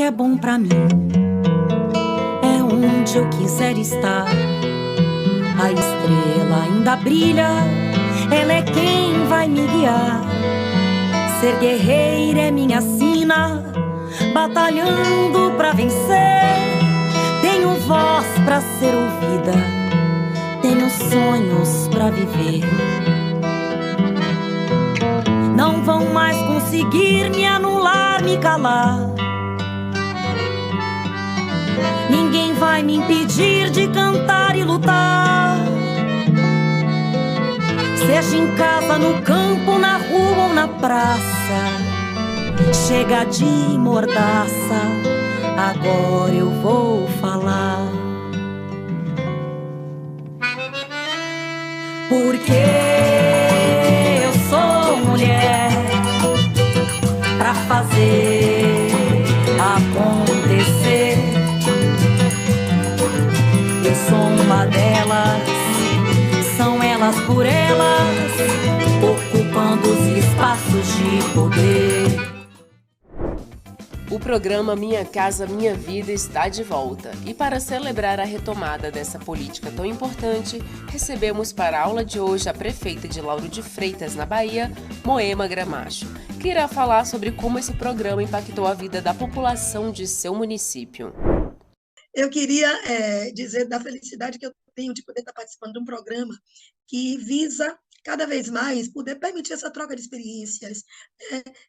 é bom pra mim, é onde eu quiser estar. A estrela ainda brilha, ela é quem vai me guiar. Ser guerreira é minha sina, batalhando pra vencer. Tenho voz pra ser ouvida, tenho sonhos pra viver. Não vão mais conseguir me anular, me calar. Ninguém vai me impedir de cantar e lutar. Seja em casa, no campo, na rua ou na praça, chega de mordaça, agora eu vou falar. Porque eu sou mulher pra fazer acontecer. Eu sou uma delas, são elas por elas, ocupando os espaços de poder. O programa Minha Casa Minha Vida está de volta e para celebrar a retomada dessa política tão importante, recebemos para a aula de hoje a prefeita de Lauro de Freitas, na Bahia, Moema Gramacho, que irá falar sobre como esse programa impactou a vida da população de seu município. Eu queria dizer da felicidade que eu tenho de poder estar participando de um programa que visa cada vez mais poder permitir essa troca de experiências,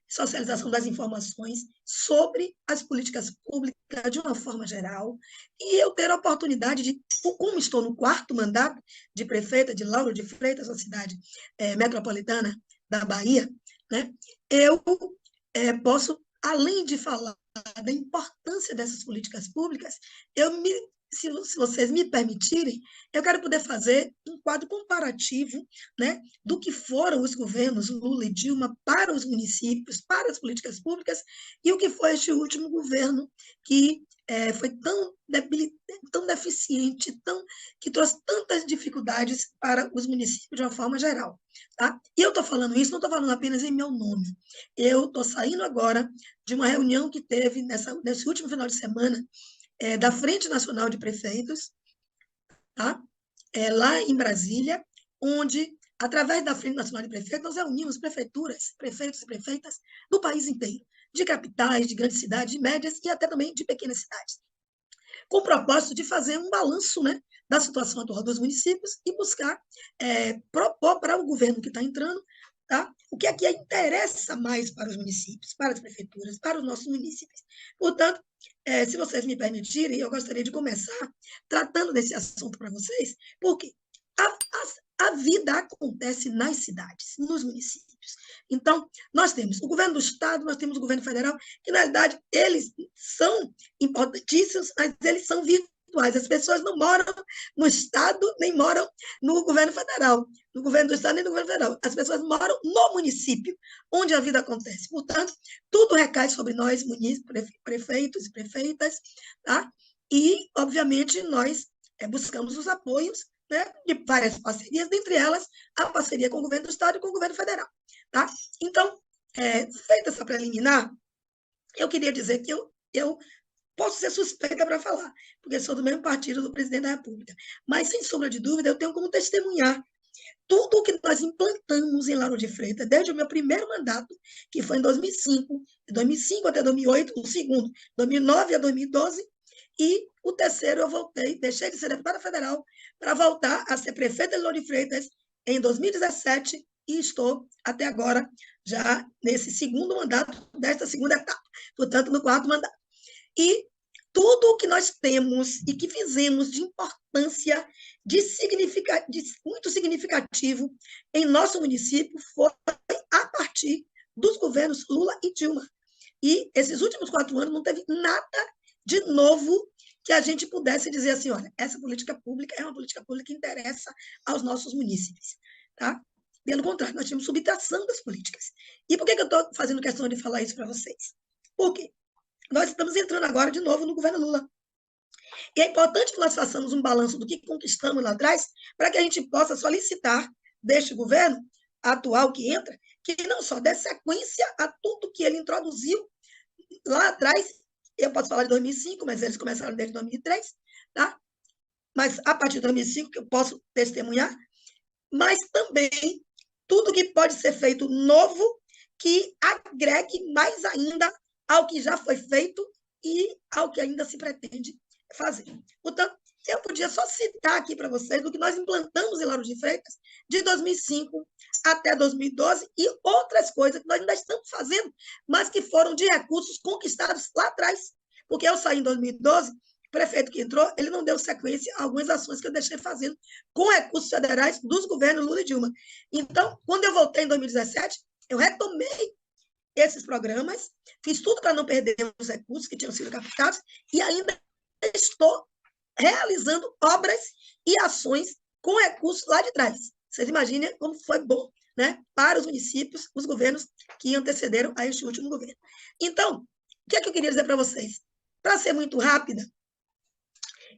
socialização das informações sobre as políticas públicas de uma forma geral, e eu ter a oportunidade de, como estou no 4º mandato de prefeita de Lauro de Freitas, uma cidade metropolitana da Bahia, né, eu posso, além de falar da importância dessas políticas públicas, se vocês me permitirem, eu quero poder fazer um quadro comparativo, né, do que foram os governos Lula e Dilma para os municípios, para as políticas públicas, e o que foi este último governo que foi tão deficiente, que trouxe tantas dificuldades para os municípios de uma forma geral. Tá? E eu estou falando isso, não estou falando apenas em meu nome. Eu estou saindo agora de uma reunião que teve nesse último final de semana da Frente Nacional de Prefeitos, tá? Lá em Brasília, onde, através da Frente Nacional de Prefeitos, nós reunimos prefeituras, prefeitos e prefeitas do país inteiro, de capitais, de grandes cidades, de médias e até também de pequenas cidades, com o propósito de fazer um balanço, né, da situação atual dos municípios e buscar propor para o governo que está entrando, tá, o que é que interessa mais para os municípios, para as prefeituras, para os nossos municípios. Portanto, se vocês me permitirem, eu gostaria de começar tratando desse assunto para vocês, porque a vida acontece nas cidades, nos municípios. Então, nós temos o governo do Estado, nós temos o governo federal, que, na realidade, eles são importantíssimos, mas eles são virtuais. As pessoas não moram no Estado, nem moram no governo federal, no governo do Estado, nem no governo federal. As pessoas moram no município, onde a vida acontece. Portanto, tudo recai sobre nós, munícipes, prefeitos e prefeitas, tá? E, obviamente, nós buscamos os apoios, né, de várias parcerias, dentre elas a parceria com o governo do Estado e com o governo federal. Tá? Então, feita essa preliminar, eu queria dizer que eu posso ser suspeita para falar, porque sou do mesmo partido do presidente da República, mas, sem sombra de dúvida, eu tenho como testemunhar tudo o que nós implantamos em Lauro de Freitas, desde o meu primeiro mandato, que foi em 2005, de 2005 até 2008, o segundo, 2009 a 2012, e o terceiro eu deixei de ser deputada federal para voltar a ser prefeita de Lauro de Freitas em 2017 e estou até agora já nesse segundo mandato, desta segunda etapa, portanto, no 4º mandato. E tudo o que nós temos e que fizemos de importância, muito significativo em nosso município foi a partir dos governos Lula e Dilma. E esses últimos 4 anos não teve nada de novo que a gente pudesse dizer assim, olha, essa política pública é uma política pública que interessa aos nossos munícipes. Tá? Pelo contrário, nós temos subtração das políticas. E por que eu estou fazendo questão de falar isso para vocês? Porque nós estamos entrando agora de novo no governo Lula. E é importante que nós façamos um balanço do que conquistamos lá atrás, para que a gente possa solicitar deste governo atual que entra, que não só dê sequência a tudo que ele introduziu lá atrás, eu posso falar de 2005, mas eles começaram desde 2003, tá? Mas a partir de 2005 que eu posso testemunhar, mas também tudo que pode ser feito novo, que agregue mais ainda ao que já foi feito e ao que ainda se pretende fazer. Portanto, eu podia só citar aqui para vocês do que nós implantamos em Lauro de Freitas de 2005 até 2012 e outras coisas que nós ainda estamos fazendo, mas que foram de recursos conquistados lá atrás. Porque eu saí em 2012, o prefeito que entrou, ele não deu sequência a algumas ações que eu deixei fazendo com recursos federais dos governos Lula e Dilma. Então, quando eu voltei em 2017, eu retomei esses programas, fiz tudo para não perder os recursos que tinham sido captados e ainda estou realizando obras e ações com recursos lá de trás. Vocês imaginem como foi bom, né, para os municípios, os governos que antecederam a este último governo. Então, o que é que eu queria dizer para vocês? Para ser muito rápida,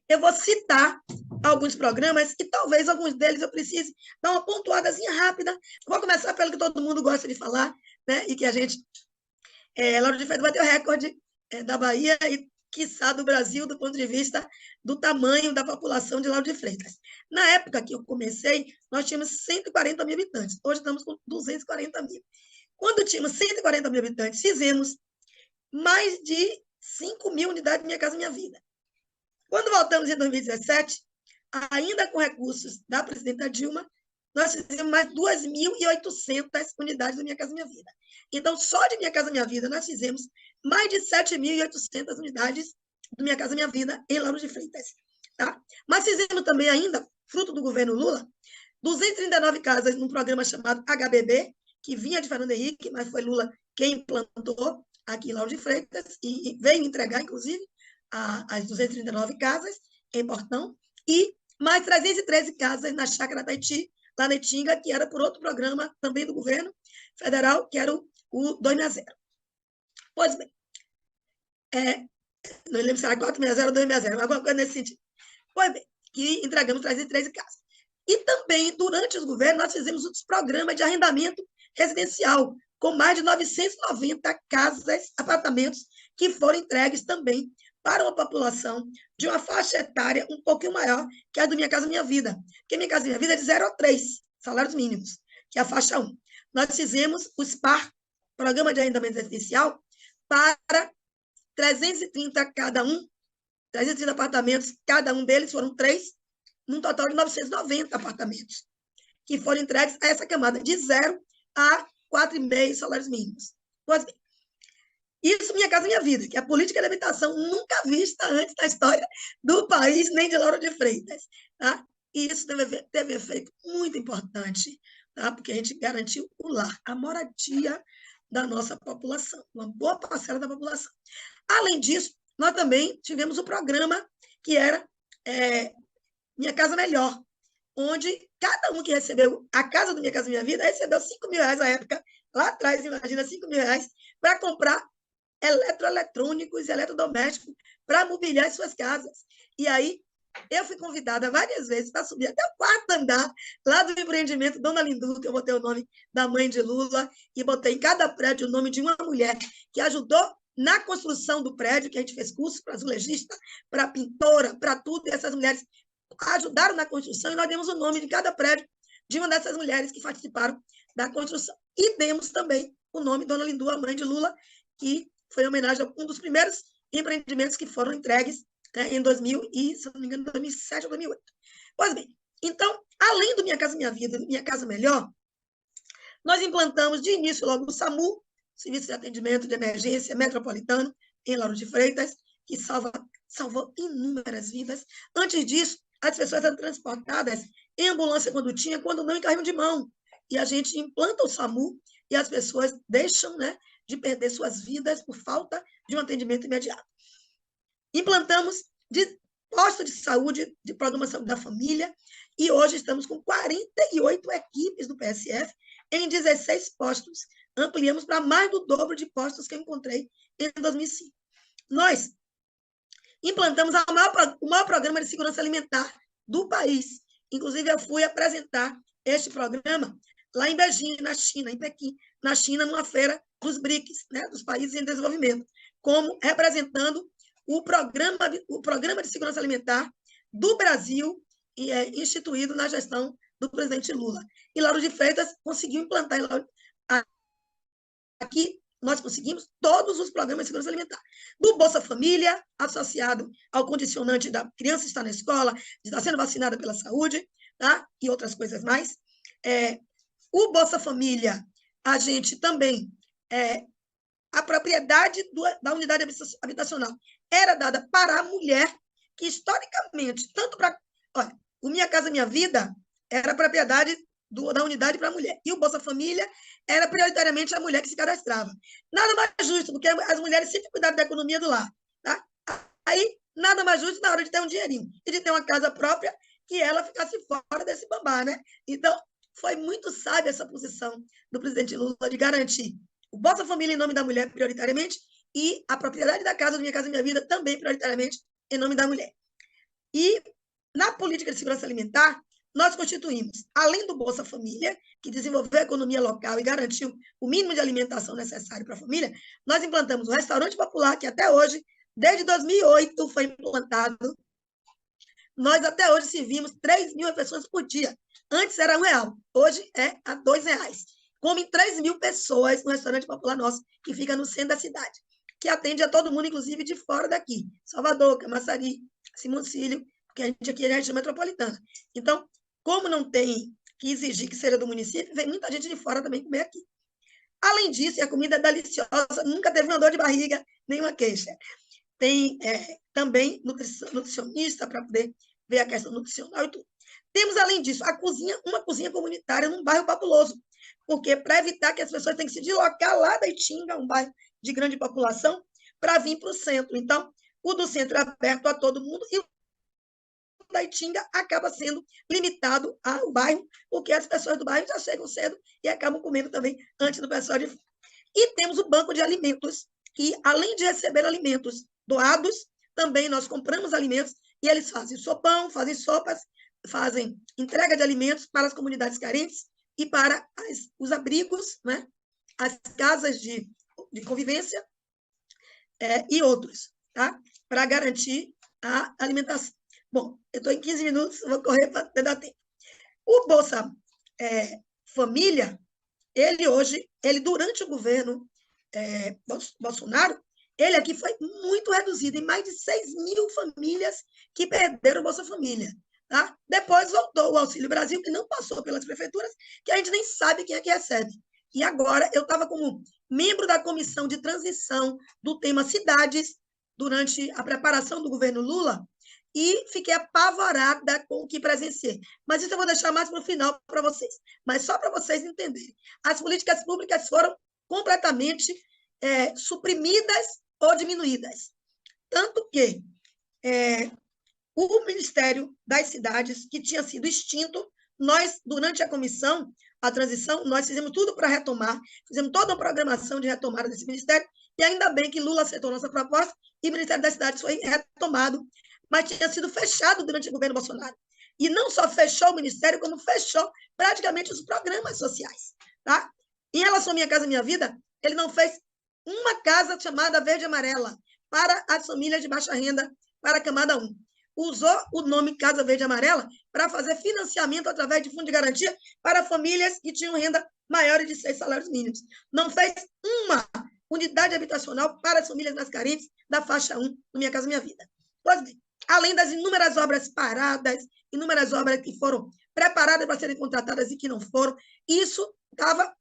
eu vou citar alguns programas e talvez alguns deles eu precise dar uma pontuadazinha rápida. Vou começar pelo que todo mundo gosta de falar, né, e que a gente, Lauro de Freitas bateu o recorde da Bahia e quiçá do Brasil, do ponto de vista do tamanho da população de Lauro de Freitas. Na época que eu comecei, nós tínhamos 140 mil habitantes. Hoje estamos com 240 mil. Quando tínhamos 140 mil habitantes, fizemos mais de 5 mil unidades Minha Casa Minha Vida. Quando voltamos em 2017, ainda com recursos da presidenta Dilma, nós fizemos mais 2.800 unidades do Minha Casa Minha Vida. Então, só de Minha Casa Minha Vida, nós fizemos mais de 7.800 unidades do Minha Casa Minha Vida em Lauro de Freitas. Tá? Mas fizemos também ainda, fruto do governo Lula, 239 casas num programa chamado HBB, que vinha de Fernando Henrique, mas foi Lula quem implantou aqui em Lauro de Freitas e veio entregar, inclusive, as 239 casas em Portão, e mais 313 casas na Chácara Taiti, lá na Itinga, que era por outro programa também do governo federal, que era o 260. Pois bem, não lembro se era 460 ou 260, alguma coisa nesse sentido. Pois bem, que entregamos 313 casas. E também, durante os governos, nós fizemos outros programas de arrendamento residencial, com mais de 990 casas, apartamentos, que foram entregues também para uma população de uma faixa etária um pouquinho maior que a do Minha Casa Minha Vida. Porque Minha Casa Minha Vida é de 0 a 3 salários mínimos, que é a faixa 1. Nós fizemos o SPAR, Programa de Arrendamento Residencial, para 330 cada um, 330 apartamentos, cada um deles foram 3, num total de 990 apartamentos, que foram entregues a essa camada, de 0 a 4,5 salários mínimos. Pois bem, isso Minha Casa Minha Vida, que é a política de habitação nunca vista antes na história do país, nem de Lauro de Freitas. Tá? E isso teve efeito muito importante, tá? Porque a gente garantiu o lar, a moradia da nossa população, uma boa parcela da população. Além disso, nós também tivemos um programa que era Minha Casa Melhor, onde cada um que recebeu a casa do Minha Casa Minha Vida recebeu R$5.000 na época, lá atrás, imagina, R$5.000, para comprar eletroeletrônicos e eletrodomésticos para mobiliar as suas casas. E aí, eu fui convidada várias vezes para subir até o 4º andar lá do empreendimento Dona Lindu, que eu botei o nome da mãe de Lula, e botei em cada prédio o nome de uma mulher que ajudou na construção do prédio, que a gente fez curso para azulejista, para pintora, para tudo, e essas mulheres ajudaram na construção, e nós demos o nome de cada prédio de uma dessas mulheres que participaram da construção. E demos também o nome Dona Lindu, a mãe de Lula, que foi em homenagem a um dos primeiros empreendimentos que foram entregues, né, em 2000 e, se não me engano, 2007 ou 2008. Pois bem, então, além do Minha Casa Minha Vida e Minha Casa Melhor, nós implantamos de início logo o SAMU, Serviço de Atendimento de Emergência Metropolitano, em Lauro de Freitas, que salvou inúmeras vidas. Antes disso, as pessoas eram transportadas em ambulância quando tinha, quando não, em carrinho de mão. E a gente implanta o SAMU e as pessoas deixam, né, de perder suas vidas por falta de um atendimento imediato. Implantamos de posto de saúde, de programa de saúde da família, e hoje estamos com 48 equipes do PSF em 16 postos. Ampliamos para mais do dobro de postos que eu encontrei em 2005. Nós implantamos o maior programa de segurança alimentar do país. Inclusive, eu fui apresentar este programa lá em Beijing, na China, em Pequim, na China, numa feira dos BRICS, né, dos países em desenvolvimento, como representando o programa de segurança alimentar do Brasil, instituído na gestão do presidente Lula. E Lauro de Freitas conseguiu implantar aqui, nós conseguimos todos os programas de segurança alimentar. Do Bolsa Família, associado ao condicionante da criança estar na escola, de estar sendo vacinada pela saúde, tá? E outras coisas mais. O Bolsa Família, a gente também, a propriedade da unidade habitacional era dada para a mulher, que historicamente, tanto para... Olha, o Minha Casa Minha Vida era propriedade da unidade para a mulher. E o Bolsa Família era prioritariamente a mulher que se cadastrava. Nada mais justo, porque as mulheres sempre cuidaram da economia do lar. Tá? Aí, nada mais justo na hora de ter um dinheirinho e de ter uma casa própria, que ela ficasse fora desse bambá, né? Então, foi muito sábia essa posição do presidente Lula de garantir o Bolsa Família em nome da mulher, prioritariamente, e a propriedade da casa, do Minha Casa Minha Vida, também prioritariamente em nome da mulher. E, na política de segurança alimentar, nós constituímos, além do Bolsa Família, que desenvolveu a economia local e garantiu o mínimo de alimentação necessário para a família, nós implantamos o restaurante popular, que até hoje, desde 2008, foi implantado. Nós até hoje servimos 3.000 refeições por dia. Antes era R$1, hoje é a R$2. Comem 3.000 pessoas no restaurante popular nosso, que fica no centro da cidade, que atende a todo mundo, inclusive de fora daqui. Salvador, Camaçari, Simoncílio, porque a gente aqui é a região metropolitana. Então, como não tem que exigir que seja do município, vem muita gente de fora também comer aqui. Além disso, a comida é deliciosa, nunca teve uma dor de barriga, nenhuma queixa. Tem também nutricionista para poder ver a questão nutricional e tudo. Temos, além disso, uma cozinha comunitária num bairro populoso, porque para evitar que as pessoas tenham que se deslocar lá da Itinga, um bairro de grande população, para vir para o centro. Então, o do centro é aberto a todo mundo e o da Itinga acaba sendo limitado ao bairro, porque as pessoas do bairro já chegam cedo e acabam comendo também antes do pessoal de fora. E temos o banco de alimentos, que, além de receber alimentos doados, também nós compramos alimentos e eles fazem sopão, fazem sopas, fazem entrega de alimentos para as comunidades carentes e para os abrigos, né? As casas de convivência e outros, tá? Para garantir a alimentação. Bom, eu estou em 15 minutos, vou correr para dar tempo. O Bolsa Família, ele durante o governo Bolsonaro, ele aqui foi muito reduzido, em mais de 6.000 famílias que perderam o Bolsa Família. Tá? Depois voltou o Auxílio Brasil, que não passou pelas prefeituras, que a gente nem sabe quem é que recebe. E agora, eu estava como membro da comissão de transição do tema cidades, durante a preparação do governo Lula, e fiquei apavorada com o que presenciei. Mas isso eu vou deixar mais para o final para vocês. Mas só para vocês entenderem. As políticas públicas foram completamente suprimidas ou diminuídas. Tanto que o Ministério das Cidades, que tinha sido extinto, nós, durante a comissão, a transição, nós fizemos tudo para retomar, fizemos toda uma programação de retomada desse ministério, e ainda bem que Lula aceitou nossa proposta e o Ministério das Cidades foi retomado, mas tinha sido fechado durante o governo Bolsonaro. E não só fechou o ministério, como fechou praticamente os programas sociais. Tá? Em relação à Minha Casa Minha Vida, ele não fez uma casa chamada Verde e Amarela para as famílias de baixa renda, para a camada 1. Usou o nome Casa Verde e Amarela para fazer financiamento através de fundo de garantia para famílias que tinham renda maior de 6 salários mínimos. Não fez uma unidade habitacional para as famílias mais carentes da faixa 1 do Minha Casa Minha Vida. Pois bem, além das inúmeras obras paradas, inúmeras obras que foram preparadas para serem contratadas e que não foram, isso dava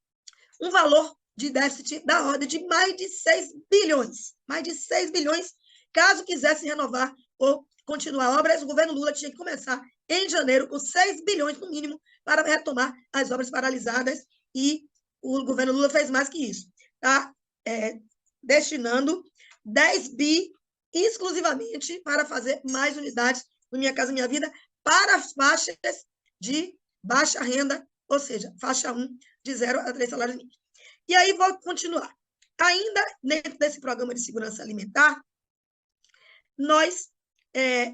um valor de déficit da ordem de mais de 6 bilhões. Mais de 6 bilhões, caso quisesse renovar ou continuar obras, o governo Lula tinha que começar em janeiro com 6 bilhões, no mínimo, para retomar as obras paralisadas, e o governo Lula fez mais que isso. Está destinando 10 bi exclusivamente para fazer mais unidades no Minha Casa Minha Vida para as faixas de baixa renda, ou seja, faixa 1, de 0 a 3 salários mínimos. E aí vou continuar. Ainda dentro desse programa de segurança alimentar, nós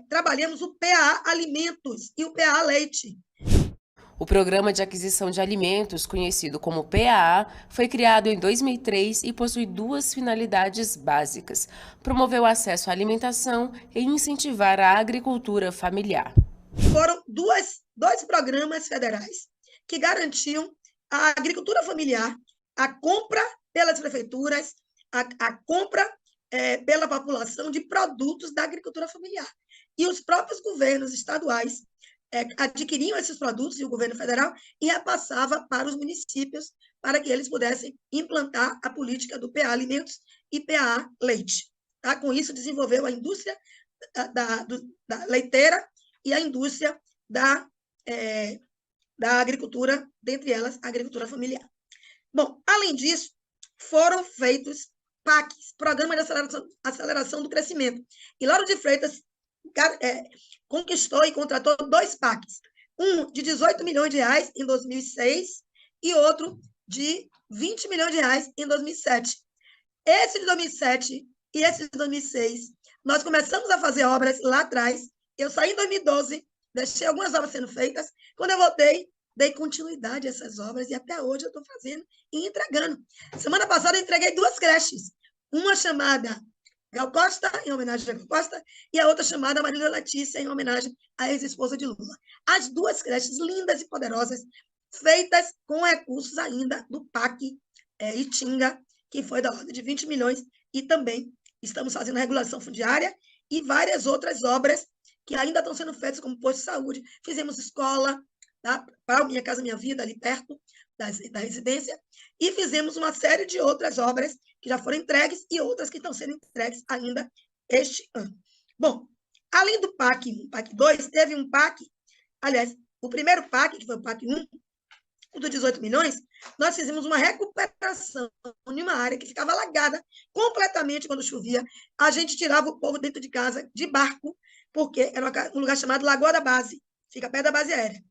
trabalhamos o PA Alimentos e o PA Leite. O Programa de Aquisição de Alimentos, conhecido como PAA, foi criado em 2003 e possui duas finalidades básicas: promover o acesso à alimentação e incentivar a agricultura familiar. Foram dois programas federais que garantiam a agricultura familiar, a compra pelas prefeituras, a compra pela população de produtos da agricultura familiar. E os próprios governos estaduais adquiriam esses produtos, e o governo federal, e repassava para os municípios, para que eles pudessem implantar a política do PA Alimentos e PA Leite. Tá? Com isso, desenvolveu a indústria da leiteira e a indústria da agricultura, dentre elas, a agricultura familiar. Bom, além disso, foram feitos PACs, Programa de Aceleração do Crescimento. E Lauro de Freitas conquistou e contratou dois PACs, um de 18 milhões de reais em 2006 e outro de 20 milhões de reais em 2007. Esse de 2007 e esse de 2006, nós começamos a fazer obras lá atrás. Eu saí em 2012, deixei algumas obras sendo feitas. Quando eu voltei, dei continuidade a essas obras e até hoje eu estou fazendo e entregando. Semana passada eu entreguei duas creches, uma chamada Gal Costa, em homenagem a Gal Costa, e a outra chamada Marília Letícia, em homenagem à ex-esposa de Lula. As duas creches lindas e poderosas, feitas com recursos ainda do PAC Itinga, que foi da ordem de 20 milhões, e também estamos fazendo regulação fundiária e várias outras obras que ainda estão sendo feitas, como posto de saúde. Fizemos escola, tá? Para Minha Casa Minha Vida, ali perto da residência, e fizemos uma série de outras obras que já foram entregues e outras que estão sendo entregues ainda este ano. Bom, além do PAC 1, PAC 2, teve um PAC, aliás, o primeiro PAC, que foi o PAC 1, o dos 18 milhões, nós fizemos uma recuperação de uma área que ficava alagada completamente quando chovia. A gente tirava o povo dentro de casa de barco, porque era um lugar chamado Lagoa da Base, fica perto da base aérea.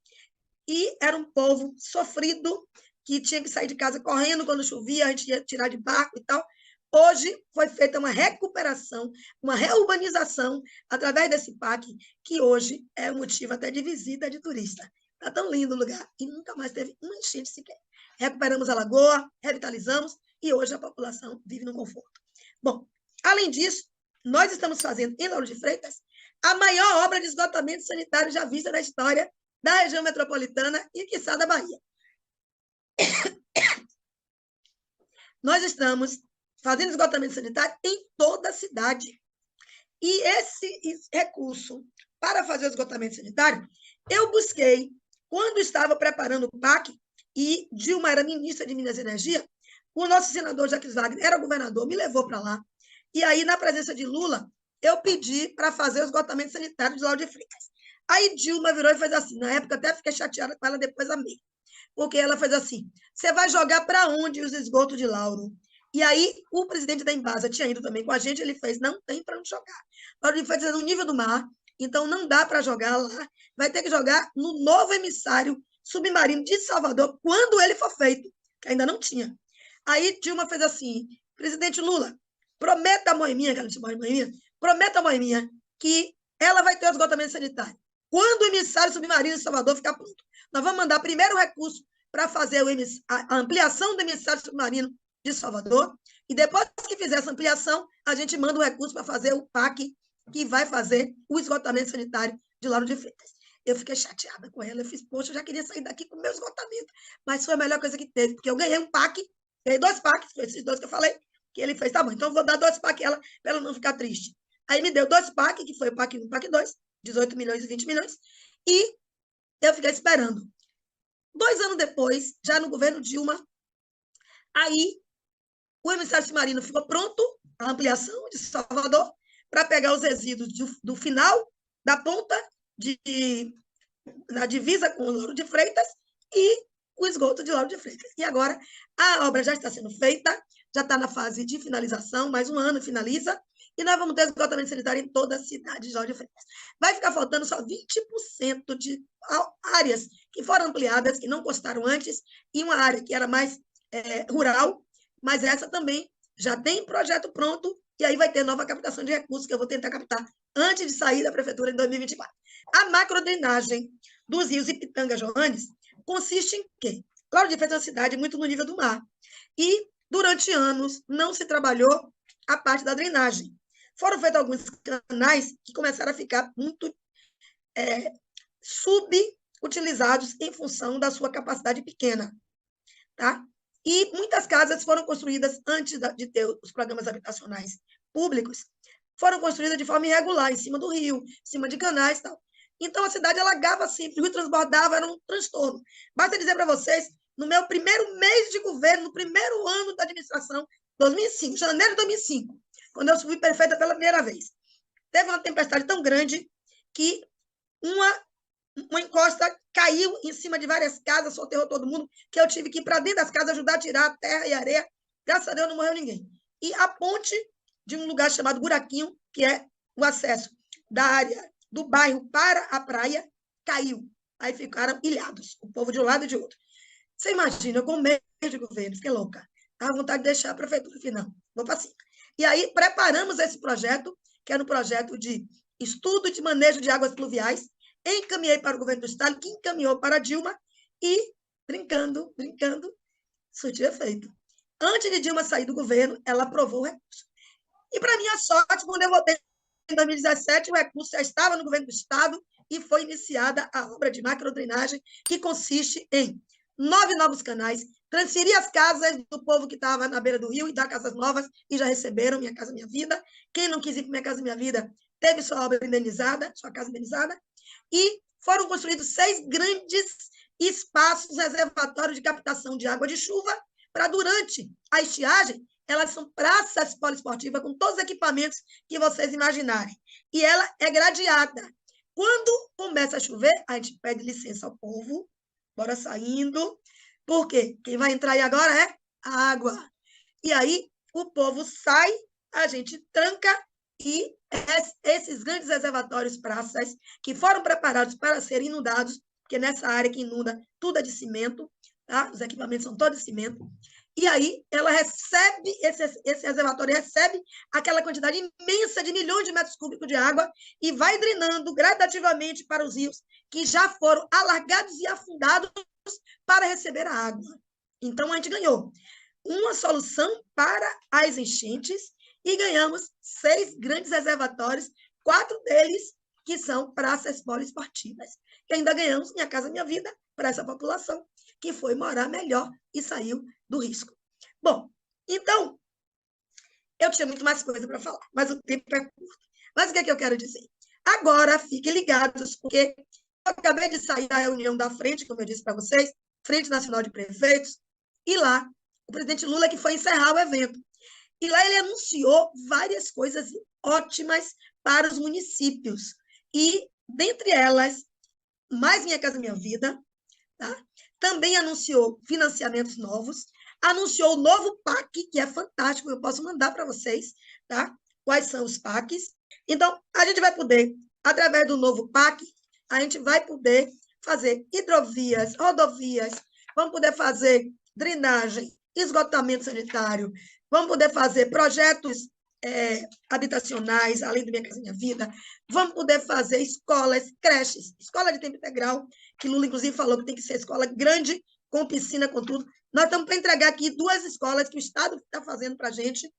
E era um povo sofrido, que tinha que sair de casa correndo quando chovia, a gente ia tirar de barco e tal. Hoje foi feita uma recuperação, uma reurbanização através desse PAC, que hoje é motivo até de visita de turista. Está tão lindo o lugar. E nunca mais teve uma enchente sequer. Recuperamos a lagoa, revitalizamos, e hoje a população vive no conforto. Bom, além disso, nós estamos fazendo, em Lauro de Freitas, a maior obra de esgotamento sanitário já vista na história da região metropolitana e, quiçá, da Bahia. Nós estamos fazendo esgotamento sanitário em toda a cidade. E esse recurso para fazer o esgotamento sanitário, eu busquei, quando estava preparando o PAC, e Dilma era ministra de Minas e Energia, o nosso senador Jacques Wagner era governador, me levou para lá, e aí, na presença de Lula, eu pedi para fazer o esgotamento sanitário de Lauro de Freitas. Aí Dilma virou e fez assim, na época até fiquei chateada com ela, depois amei, porque ela fez assim, você vai jogar para onde os esgotos de Lauro? E aí o presidente da Embasa tinha ido também com a gente, ele fez, não tem para onde jogar. Lauro de Freitas é no nível do mar, então não dá para jogar lá, vai ter que jogar no novo emissário submarino de Salvador, quando ele for feito, que ainda não tinha. Aí Dilma fez assim, presidente Lula, prometa a Moeminha, que ela chama de Moeminha, prometa a Moeminha que ela vai ter o esgotamento sanitário. Quando o emissário submarino de Salvador ficar pronto, nós vamos mandar primeiro o recurso para fazer a ampliação do emissário submarino de Salvador, e depois que fizer essa ampliação, a gente manda o recurso para fazer o PAC, que vai fazer o esgotamento sanitário de Lauro de Freitas. Eu fiquei chateada com ela, eu fiz, poxa, eu já queria sair daqui com o meu esgotamento, mas foi a melhor coisa que teve, porque eu ganhei um PAC, ganhei dois PACs, esses dois que eu falei, que ele fez, tá bom, então eu vou dar dois PAC para ela não ficar triste. Aí me deu dois PAC, que foi o PAC 1 e o PAC 2, 18 milhões e 20 milhões, e eu fiquei esperando. 2 anos depois, já no governo Dilma, aí o emissário submarino ficou pronto, a ampliação de Salvador, para pegar os resíduos do final, da ponta da divisa com o Lauro de Freitas e o esgoto de Lauro de Freitas. E agora a obra já está sendo feita, já está na fase de finalização, mais um ano finaliza, e nós vamos ter esgotamento sanitário em toda a cidade de Lauro de Freitas. Vai ficar faltando só 20% de áreas que foram ampliadas, que não custaram antes, e uma área que era mais rural, mas essa também já tem projeto pronto, e aí vai ter nova captação de recursos, que eu vou tentar captar antes de sair da prefeitura em 2024. A macrodrenagem dos rios Ipitanga e Joanes consiste em quê? Cláudio de Freitas é uma cidade muito no nível do mar. E, durante anos, não se trabalhou a parte da drenagem. Foram feitos alguns canais que começaram a ficar muito subutilizados em função da sua capacidade pequena. Tá? E muitas casas foram construídas antes de ter os programas habitacionais públicos, foram construídas de forma irregular, em cima do rio, em cima de canais e tal. Então, a cidade alagava sempre, o rio transbordava, era um transtorno. Basta dizer para vocês, no meu primeiro mês de governo, no primeiro ano da administração, 2005, janeiro de 2005, quando eu fui prefeita pela primeira vez, teve uma tempestade tão grande que uma encosta caiu em cima de várias casas, soterrou todo mundo, que eu tive que ir para dentro das casas ajudar a tirar a terra e a areia. Graças a Deus não morreu ninguém. E a ponte de um lugar chamado Buraquinho, que é o acesso da área do bairro para a praia, caiu. Aí ficaram ilhados, o povo de um lado e de outro. Você imagina, eu com medo de governo, fiquei louca. Estava à vontade de deixar a prefeitura final. Vou para cima. E aí preparamos esse projeto, que era um projeto de estudo de manejo de águas pluviais, encaminhei para o governo do estado, que encaminhou para a Dilma, e, brincando, surtiu efeito. Antes de Dilma sair do governo, ela aprovou o recurso. E, para minha sorte, quando eu votei em 2017, o recurso já estava no governo do estado e foi iniciada a obra de macrodrenagem, que consiste em 9 novos canais, transferir as casas do povo que estava na beira do rio e dar casas novas, e já receberam Minha Casa Minha Vida. Quem não quis ir para Minha Casa Minha Vida teve sua obra indenizada, sua casa indenizada. E foram construídos 6 grandes espaços reservatórios de captação de água de chuva para, durante a estiagem, elas são praças poliesportivas com todos os equipamentos que vocês imaginarem. E ela é gradeada. Quando começa a chover, a gente pede licença ao povo, bora saindo, porque quem vai entrar aí agora é a água. E aí o povo sai, a gente tranca, e esses grandes reservatórios, praças, que foram preparados para serem inundados, porque nessa área que inunda tudo é de cimento, tá? Os equipamentos são todos de cimento, e aí ela recebe, esse reservatório recebe aquela quantidade imensa de milhões de metros cúbicos de água e vai drenando gradativamente para os rios que já foram alargados e afundados para receber a água. Então, a gente ganhou uma solução para as enchentes e ganhamos 6 grandes reservatórios, 4 deles que são praças poliesportivas. E ainda ganhamos Minha Casa Minha Vida para essa população que foi morar melhor e saiu do risco. Bom, então, eu tinha muito mais coisa para falar, mas o tempo é curto. Mas o que é que eu quero dizer? Agora, fiquem ligados, porque eu acabei de sair da reunião da frente, como eu disse para vocês, Frente Nacional de Prefeitos, e lá, o presidente Lula que foi encerrar o evento. E lá ele anunciou várias coisas ótimas para os municípios. E, dentre elas, mais Minha Casa Minha Vida, tá? Também anunciou financiamentos novos, anunciou o novo PAC, que é fantástico, eu posso mandar para vocês, tá? Quais são os PACs. Então, a gente vai poder, através do novo PAC, a gente vai poder fazer hidrovias, rodovias, vamos poder fazer drenagem, esgotamento sanitário, vamos poder fazer projetos habitacionais, além do Minha Casa Minha Vida, vamos poder fazer escolas, creches, escola de tempo integral, que Lula, inclusive, falou que tem que ser escola grande, com piscina, com tudo. Nós estamos para entregar aqui 2 escolas que o Estado está fazendo para a gente,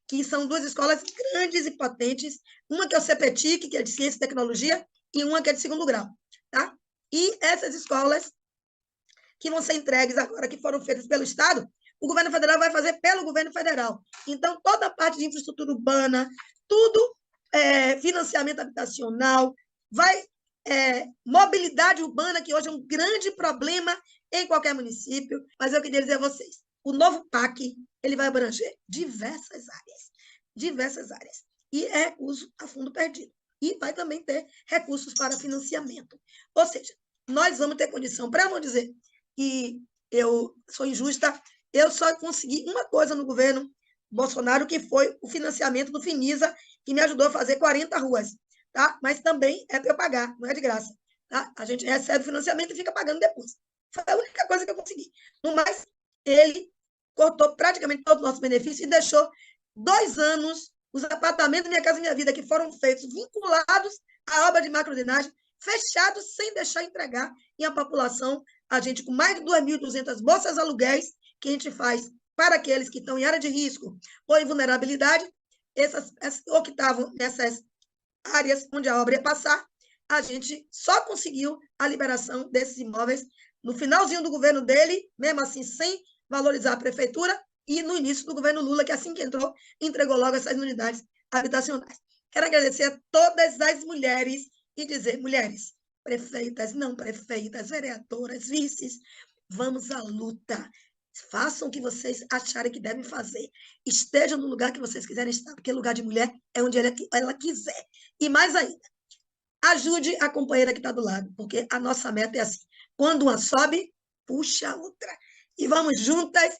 que são 2 escolas grandes e potentes, uma que é o CPTIC, que é de Ciência e Tecnologia, e uma que é de 2º grau. Tá? E essas escolas que vão ser entregues agora, que foram feitas pelo Estado, o governo federal vai fazer pelo governo federal. Então, toda a parte de infraestrutura urbana, tudo, financiamento habitacional, mobilidade urbana, que hoje é um grande problema em qualquer município, mas eu queria dizer a vocês, o novo PAC, ele vai abranger diversas áreas, e é recurso a fundo perdido. E vai também ter recursos para financiamento. Ou seja, nós vamos ter condição, para não dizer que eu sou injusta, eu só consegui uma coisa no governo Bolsonaro, que foi o financiamento do Finisa, que me ajudou a fazer 40 ruas. Tá? Mas também é para eu pagar, não é de graça. Tá? A gente recebe financiamento e fica pagando depois. Foi a única coisa que eu consegui. No mais, ele cortou praticamente todo o nosso benefício e deixou 2 anos os apartamentos Minha Casa Minha Vida, que foram feitos vinculados à obra de macrodrenagem, fechados sem deixar entregar, e a população a gente com mais de 2.200 bolsas aluguéis, que a gente faz para aqueles que estão em área de risco ou em vulnerabilidade, ou que estavam nessas áreas onde a obra ia passar, a gente só conseguiu a liberação desses imóveis no finalzinho do governo dele, mesmo assim, sem valorizar a prefeitura, e no início do governo Lula, que assim que entrou, entregou logo essas unidades habitacionais. Quero agradecer a todas as mulheres e dizer, mulheres, prefeitas, não prefeitas, vereadoras, vices, vamos à luta. Façam o que vocês acharem que devem fazer. Estejam no lugar que vocês quiserem estar, porque lugar de mulher é onde ela quiser. E mais ainda, ajude a companheira que está do lado, porque a nossa meta é assim. Quando uma sobe, puxa a outra. E vamos juntas,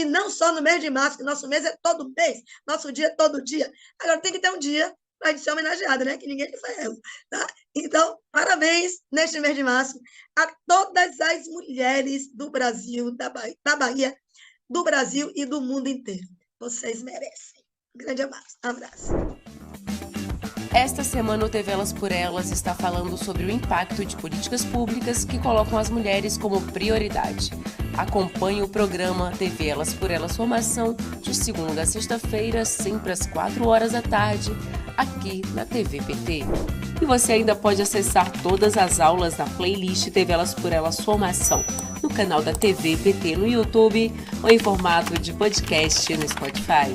não só no mês de março, que nosso mês é todo mês, nosso dia é todo dia. Agora tem que ter um dia para a gente ser homenageada, né? Que ninguém te ferra, tá? Então, parabéns neste mês de março a todas as mulheres do Brasil, da Bahia, do Brasil e do mundo inteiro. Vocês merecem. Um grande abraço. Esta semana o TV Elas por Elas está falando sobre o impacto de políticas públicas que colocam as mulheres como prioridade. Acompanhe o programa TV Elas por Elas Formação de segunda a sexta-feira, sempre às 4 da tarde, aqui na TV PT. E você ainda pode acessar todas as aulas da playlist TV Elas por Elas Formação no canal da TV PT no YouTube ou em formato de podcast no Spotify.